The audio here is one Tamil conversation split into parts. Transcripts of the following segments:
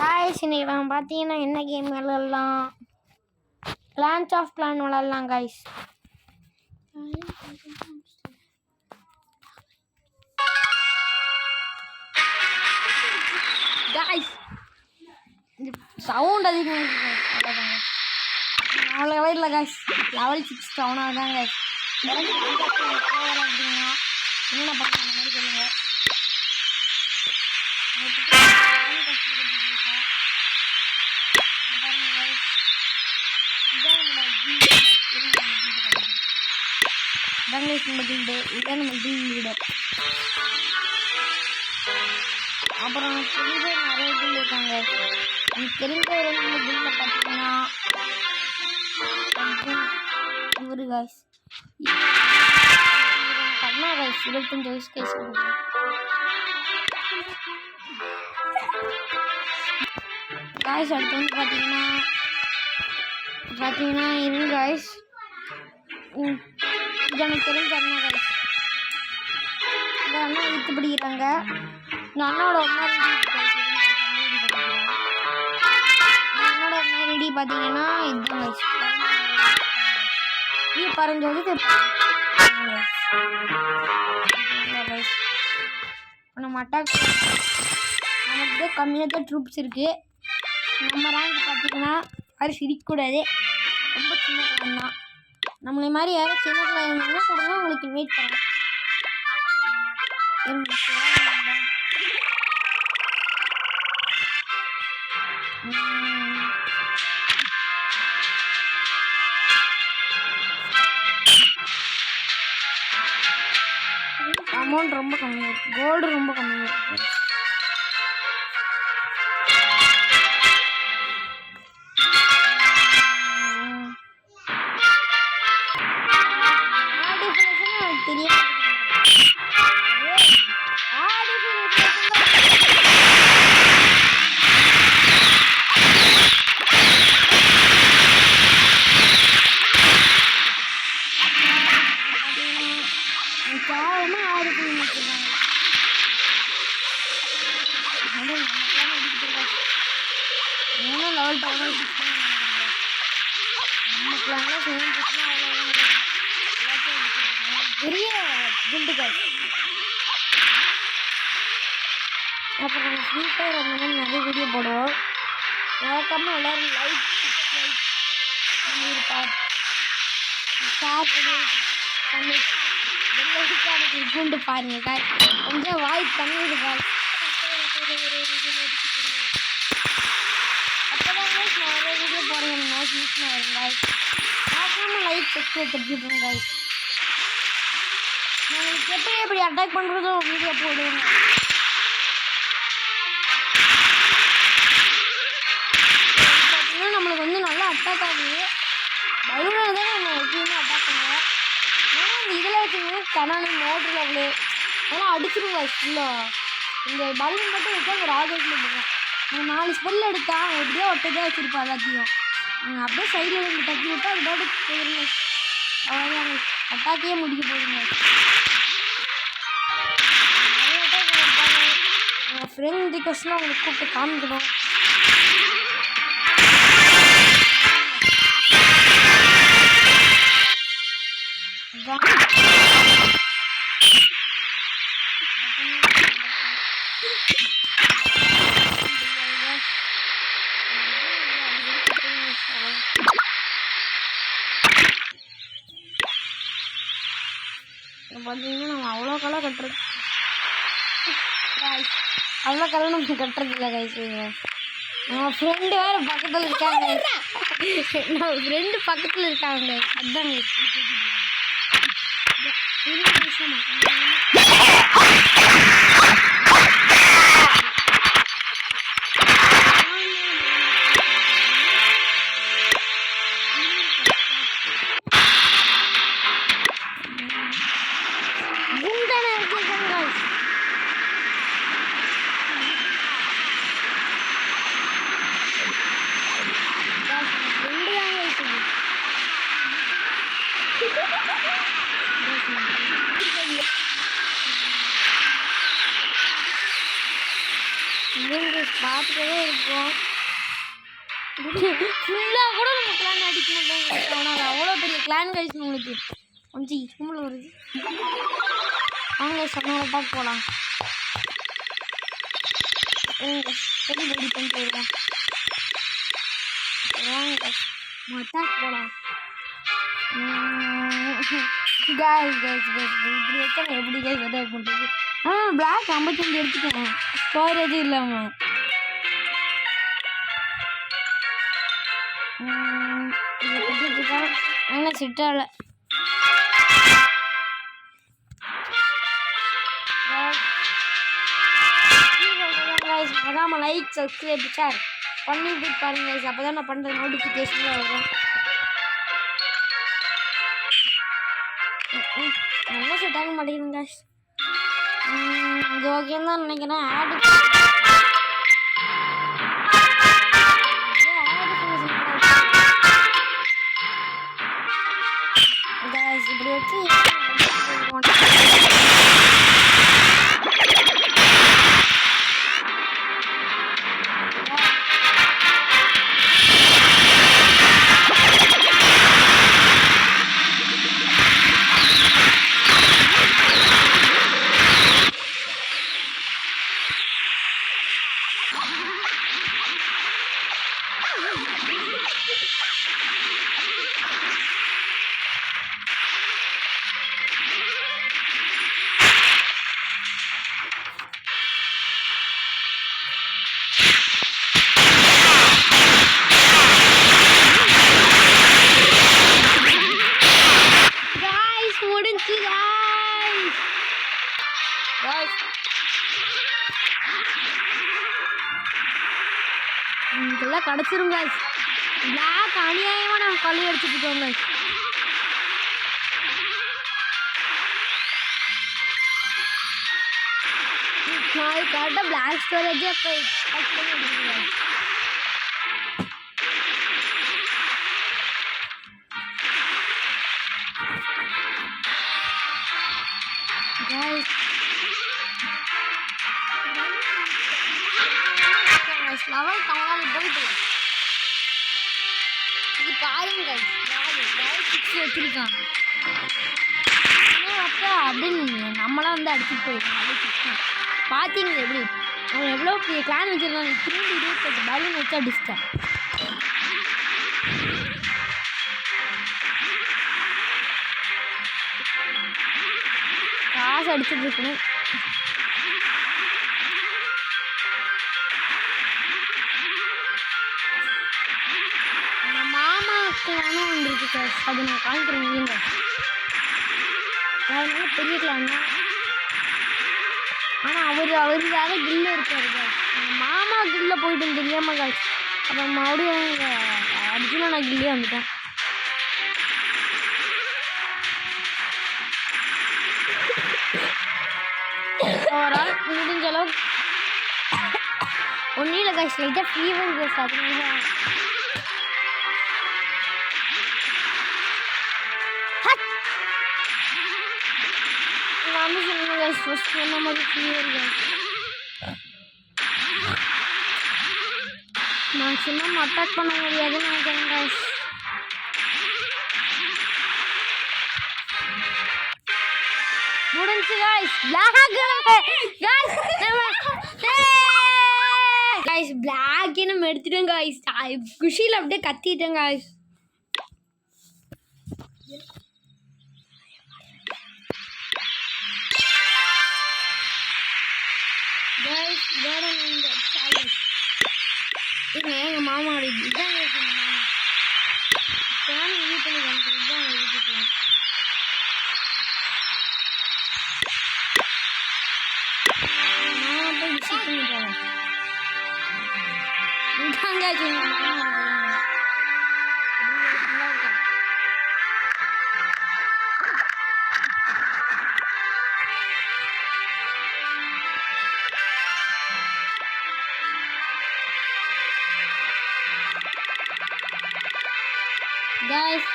காய்ஸ் இன்னைக்கு நம்ம பார்த்தீங்கன்னா என்ன கேம் விளையாடலாம்? கிளான்ஸ் ஆஃப் கிளான் விளையாடலாம் காய்ஸ். காய்ஸ் சவுண்ட் அதிகமாக இருக்குது. அவ்வளோவே இல்லை காய்ஸ். லெவல் 6 டவுனாக தான் காய்ஸ். அப்படின்னா என்ன பண்ண அந்த மாதிரி சொல்லுங்கள். அப்புறம் தெரிஞ்ச நிறைய பில் இருக்காங்க. எனக்கு தெரிஞ்ச ஒரு பில்ல பார்த்தீங்கன்னா இவரு காய்ஸ் கண்ணா காய்ஸ் 25 வயசு காய்ஸ். காய்ஸ் அடுத்து வந்து பார்த்தீங்கன்னா இருங்க காய்ஸ். இது எனக்கு தெரிஞ்ச அண்ணா காய்ஸ். இந்த அண்ணா இழுத்து பிடிக்கிறாங்க. இந்த அண்ணாவோட ஒன்றா ரெடி பார்த்தீங்கன்னா இதுதான் காய்ஸ். பறஞ்சது நம்ம அட்டாக் நமக்கு கம்மியாக தான் ட்ரூப்ஸ் இருக்குது. நம்ம ரேங்க் பார்த்தீங்கன்னா யாரும் சிரிக்கக்கூடாது. ரொம்ப சின்ன கிளான் தான். நம்மளை மாதிரி யாரும் சின்ன கிளான் இருந்தாலும் கொடுங்க, உங்களுக்கு இன்வைட் பண்ணலாம். அமௌண்ட் ரொம்ப கம்மியாக இருக்குது. கோல்டு ரொம்ப கம்மியாக இருக்குது. அப்புறம் ஃப்ரீ ஃபயர் அந்த மாதிரி நிறைய வீடியோ போடுவோம். மறக்காமல் எல்லோரும் லைக் பண்ணிட்டு பாருங்க காய். கொஞ்சம் வாய் பண்ணிடு காய். அப்போதான் நிறைய வீடியோ போடுறேன். நோட்டிஃபிகேஷன் வரும் காய். மறக்காமல் லைக் சப்ஸ்கிரைப் பண்ணிவிடுங்க காய். நம்மளுக்கு எப்படி அட்டாக் பண்ணுறதும் வீடியோ போடுவேங்க. நம்மளுக்கு வந்து நல்லா அட்டாக் ஆகுது. பலூனில் தான் நம்ம எப்பயுமே அட்டாக் பண்ணுவோம். ஏன்னா இந்த இதில் வச்சுங்கன்னா கனானு மோட்டர் லெவலு அதெல்லாம் அடிச்சிருங்க ஃபுல்லாக. இந்த பலூன் மட்டும் வச்சா ஒரு ராஜெட்டில் இருக்கும். நம்ம 4 ஸ்பெல் எடுத்தா எப்படியோ ஒட்டதே வச்சுருப்போம் எல்லாத்தையும். நீங்கள் அப்படியே சைடில் இருந்து தட்டி விட்டால் அது பாட்டு போயிருங்க. அவ்வளோதாங்க, அட்டாக்கே முடிக்க போயிருங்க. நிறைய அட்டாக் இருப்பாங்க. உங்கள் ஃப்ரெண்ட் ரிக்வஸ்ட்லாம் உங்களுக்கு கூப்பிட்டு காமிக்கணும். பார்த்தீங்கன்னா நம்ம அவ்வளோ கலை கட்டுறது நம்ம கட்டுறது இல்லை கைஸ். நம்ம ஃப்ரெண்டு வேறு பக்கத்தில் இருக்காங்க. நம்ம ஃப்ரெண்டு பக்கத்தில் இருக்காங்க. அதுதான் பார்த்துட்டே இருக்கோம். ஃபுல்லாக கூட நம்ம கிளான் அடிக்க மாட்டோம். ஆனால் அவ்வளோ பெரிய கிளான் கைஸ் உங்களுக்கு கொஞ்சம் இஷ்டமில் வருது. வாங்க சொன்ன அட்டாக் போகலாம். சரி ரெடி பண்ணிட்டு வருவேன். வாங்க அட்டாக் போகலாம். இப்படி வச்சா எப்படி கைஸ் அட்டாக் பண்ணுறது? பிளாக் 55 எடுத்துட்டேன் ஸ்டோரேஜ் இல்லாமல். நல்லா சிட்டால மறக்காம லைக் சப்ஸ்கிரைப் ஷேர் பண்ணிட்டு பாருங்க கைஸ். அப்போ தான் நான் பண்ணுற நோட்டிஃபிகேஷனில் வரும். நல்லா செட் ஆக மாட்டேங்குதுங்க கைஸ். இது ஓகேன்னு தான் நினைக்கிறேன். ஆடு இப்படி வச்சு இதெல்லாம் கிடச்சிரும் கைஸ். பிளாக் அநியாயமாக நாங்கள் கொள்ளை அடிச்சுட்டு இருக்கோம் கைஸ். நான் கரெக்டாக பிளாக் ஸ்டோரேஜே போய் கட் பண்ணி எடுத்துருக்கேன். லெவல் கவலால் போயிட்டு இது பாருங்க வச்சிருக்காங்க அப்படின்னு நம்மளாம் வந்து அடிச்சுட்டு போயிருக்கோம். பார்த்தீங்க எப்படி அவன் எவ்வளோ பெரிய கிளான் வச்சிருக்காங்க. 28 பலூன் வச்சு அடிச்சிட்டேன். காசு அடிச்சுட்டு இருக்கணும். கிளானும் ஒன்று இருக்கு சார். அது நான் காமிக்கிறேன். இல்லைங்க அதனால பெரிய கிளான் தான். ஆனால் அவர் வேறு கில்ல இருக்காரு சார். மாமா கில்ல போயிட்டு தெரியாம காய்ச்சி அப்புறம் மறுபடியும் அர்ஜுனா நான் கில்லே வந்துட்டேன். ஓவரால் முடிஞ்ச அளவுக்கு ஒன்றும் இல்லை காய்ச்சி லைட்டாக ஃபீவர் கேஸ் அதனால வந்து சொல்லுங்க கைஸ். ஃபர்ஸ்ட் என்ன மாதிரி ஃபீவர் மேக்ஸிமம் அட்டாக் பண்ண முடியாதுன்னு நினைக்கிறேன் கைஸ். முடிஞ்சு கைஸ். கைஸ் பிளாக் நம்ம எடுத்துட்டேன் கைஸ். குஷியில் அப்படியே கத்திட்டேன் கைஸ். எங்கள் மாமா இதுதான் எங்கள் மாமா இப்போதான் வீட்டில் வந்து இதுதான் வீட்டுக்கு மாமா போய் விசிட் பண்ணிட்டாங்க. எங்கள் மாமா கைஸ்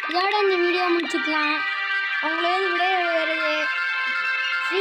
இதோட இந்த வீடியோ முடிச்சுக்கலாம். உங்களுக்கு விட வருது. ஃப்ரீ